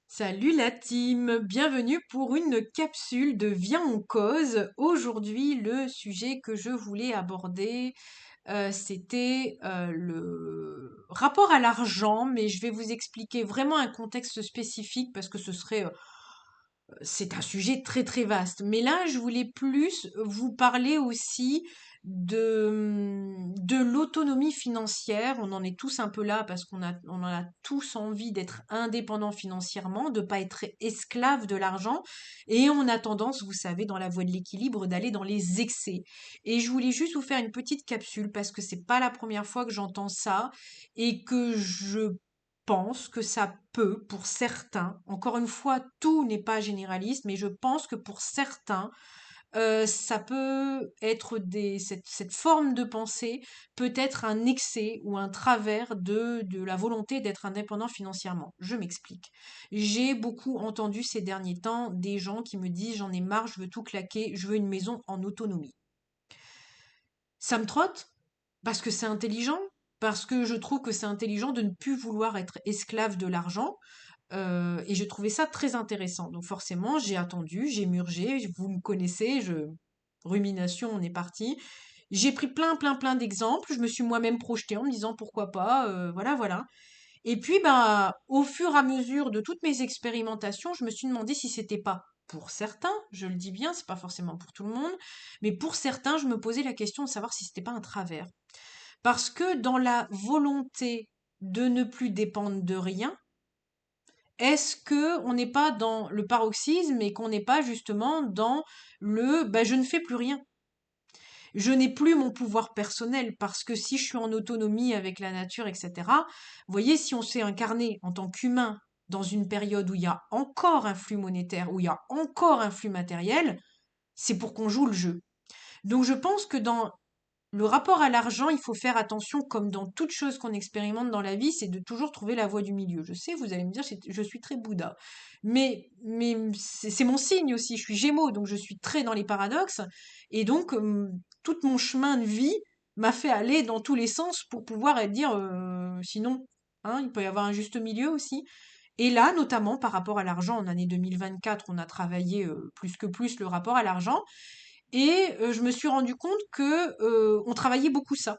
Salut la team, bienvenue pour une capsule de Viens on cause. Aujourd'hui, le sujet que je voulais aborder, c'était le rapport à l'argent, mais je vais vous expliquer vraiment un contexte spécifique parce que c'est un sujet très très vaste. Mais là, je voulais plus vous parler aussi de l'autonomie financière. On en est tous un peu là parce on en a tous envie d'être indépendants financièrement, de pas être esclave de l'argent. Et on a tendance, vous savez, dans la voie de l'équilibre, d'aller dans les excès. Et je voulais juste vous faire une petite capsule parce que c'est pas la première fois que j'entends ça et que je pense que ça peut, pour certains, encore une fois, tout n'est pas généraliste, mais je pense que pour certains, ça peut être cette forme de pensée peut être un excès ou un travers de la volonté d'être indépendant financièrement. Je m'explique. J'ai beaucoup entendu ces derniers temps des gens qui me disent j'en ai marre, je veux tout claquer, je veux une maison en autonomie. Ça me trotte parce que c'est intelligent, parce que je trouve que c'est intelligent de ne plus vouloir être esclave de l'argent. Et je trouvais ça très intéressant. Donc forcément, j'ai attendu, j'ai murgé, vous me connaissez, rumination, on est parti. J'ai pris plein d'exemples, je me suis moi-même projetée en me disant pourquoi pas, voilà, voilà. Et puis, bah, au fur et à mesure de toutes mes expérimentations, je me suis demandé si c'était pas pour certains, je le dis bien, c'est pas forcément pour tout le monde, mais pour certains, je me posais la question de savoir si c'était pas un travers. Parce que dans la volonté de ne plus dépendre de rien, est-ce que on n'est pas dans le paroxysme et qu'on n'est pas justement dans le bah, je ne fais plus rien. Je n'ai plus mon pouvoir personnel parce que si je suis en autonomie avec la nature, etc., vous voyez, si on s'est incarné en tant qu'humain dans une période où il y a encore un flux monétaire, où il y a encore un flux matériel, c'est pour qu'on joue le jeu. Donc je pense que dans le rapport à l'argent, il faut faire attention, comme dans toute chose qu'on expérimente dans la vie, c'est de toujours trouver la voie du milieu. Je sais, vous allez me dire, je suis très Bouddha. Mais c'est mon signe aussi, je suis Gémeaux, donc je suis très dans les paradoxes. Et donc, tout mon chemin de vie m'a fait aller dans tous les sens pour pouvoir dire, sinon, hein, il peut y avoir un juste milieu aussi. Et là, notamment par rapport à l'argent, en année 2024, on a travaillé plus que plus le rapport à l'argent. Et je me suis rendu compte que on travaillait beaucoup ça.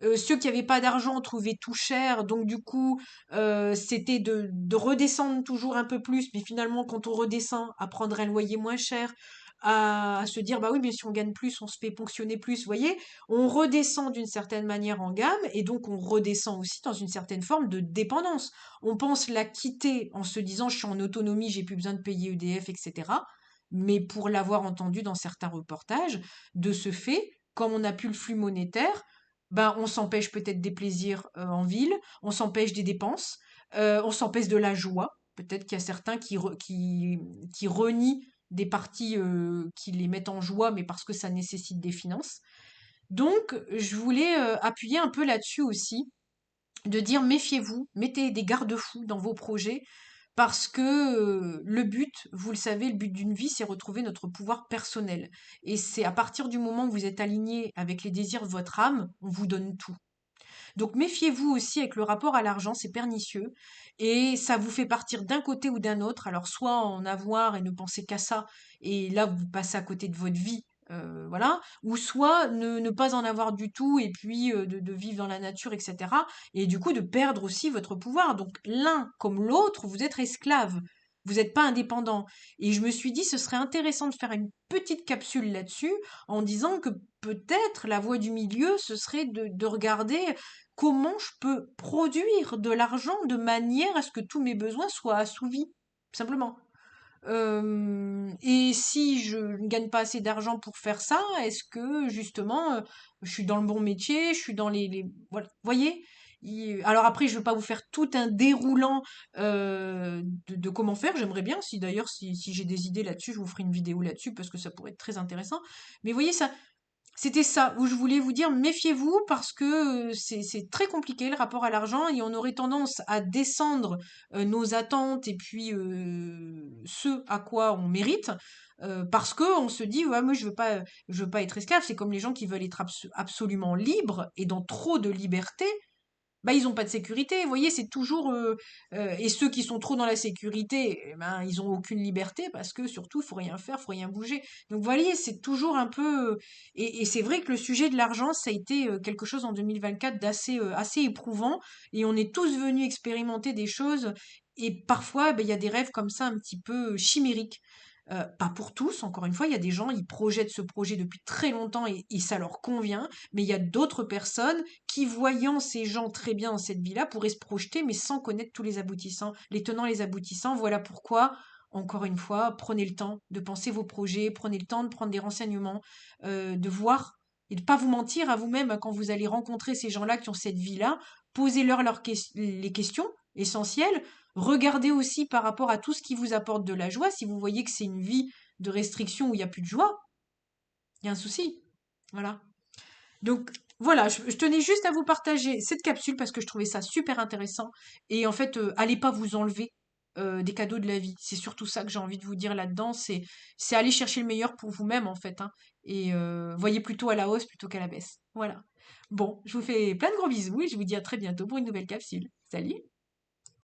Ceux qui avaient pas d'argent trouvaient tout cher, donc du coup, c'était de redescendre toujours un peu plus, mais finalement, quand on redescend, à prendre un loyer moins cher, à se dire, bah oui, mais si on gagne plus, on se fait ponctionner plus, vous voyez, on redescend d'une certaine manière en gamme, et donc on redescend aussi dans une certaine forme de dépendance. On pense la quitter en se disant, je suis en autonomie, j'ai plus besoin de payer EDF, etc. Mais pour l'avoir entendu dans certains reportages, de ce fait, comme on n'a plus le flux monétaire, ben, on s'empêche peut-être des plaisirs en ville, on s'empêche des dépenses, on s'empêche de la joie. Peut-être qu'il y a certains qui renient des parties qui les mettent en joie, mais parce que ça nécessite des finances. Donc, je voulais appuyer un peu là-dessus aussi, de dire méfiez-vous, mettez des garde-fous dans vos projets, parce que le but, vous le savez, le but d'une vie, c'est retrouver notre pouvoir personnel. Et c'est à partir du moment où vous êtes aligné avec les désirs de votre âme, on vous donne tout. Donc méfiez-vous aussi avec le rapport à l'argent, c'est pernicieux et ça vous fait partir d'un côté ou d'un autre. Alors soit en avoir et ne penser qu'à ça et là vous passez à côté de votre vie, voilà, ou soit ne pas en avoir du tout et puis de vivre dans la nature, etc. Et du coup de perdre aussi votre pouvoir. Donc l'un comme l'autre, vous êtes esclave. Vous n'êtes pas indépendant. Et je me suis dit, ce serait intéressant de faire une petite capsule là-dessus, en disant que peut-être la voie du milieu, ce serait de regarder comment je peux produire de l'argent de manière à ce que tous mes besoins soient assouvis, simplement. Et si je ne gagne pas assez d'argent pour faire ça, est-ce que justement je suis dans le bon métier, je suis dans voilà, voyez? Alors après, je ne veux pas vous faire tout un déroulant de comment faire. J'aimerais bien, si d'ailleurs, si j'ai des idées là-dessus, je vous ferai une vidéo là-dessus parce que ça pourrait être très intéressant. Mais voyez, c'était ça, où je voulais vous dire méfiez-vous parce que c'est très compliqué le rapport à l'argent et on aurait tendance à descendre nos attentes et puis ce à quoi on mérite parce que on se dit ouais moi je veux pas être esclave, c'est comme les gens qui veulent être absolument libres et dans trop de liberté, bah, ils ont pas de sécurité. Vous voyez, c'est toujours, et ceux qui sont trop dans la sécurité, eh ben, ils ont aucune liberté parce que surtout, faut rien faire, faut rien bouger. Donc, vous voyez, c'est toujours un peu, et c'est vrai que le sujet de l'argent, ça a été quelque chose en 2024 d'assez assez éprouvant et on est tous venus expérimenter des choses et parfois, ben, il y a des rêves comme ça un petit peu chimériques. Pas pour tous, encore une fois, il y a des gens, ils projettent ce projet depuis très longtemps et ça leur convient, mais il y a d'autres personnes qui, voyant ces gens très bien dans cette vie-là, pourraient se projeter, mais sans connaître tous les aboutissants, les tenants, les aboutissants. Voilà pourquoi, encore une fois, prenez le temps de penser vos projets, prenez le temps de prendre des renseignements, de voir et de pas vous mentir à vous-même quand vous allez rencontrer ces gens-là qui ont cette vie-là. Posez-leur les questions essentielles. Regardez aussi par rapport à tout ce qui vous apporte de la joie. Si vous voyez que c'est une vie de restriction où il n'y a plus de joie, il y a un souci. Voilà. Donc voilà, je tenais juste à vous partager cette capsule parce que je trouvais ça super intéressant. Et en fait, allez pas vous enlever des cadeaux de la vie. C'est surtout ça que j'ai envie de vous dire là-dedans. C'est aller chercher le meilleur pour vous-même en fait, hein. Et voyez plutôt à la hausse plutôt qu'à la baisse. Voilà. Bon, je vous fais plein de gros bisous et je vous dis à très bientôt pour une nouvelle capsule. Salut!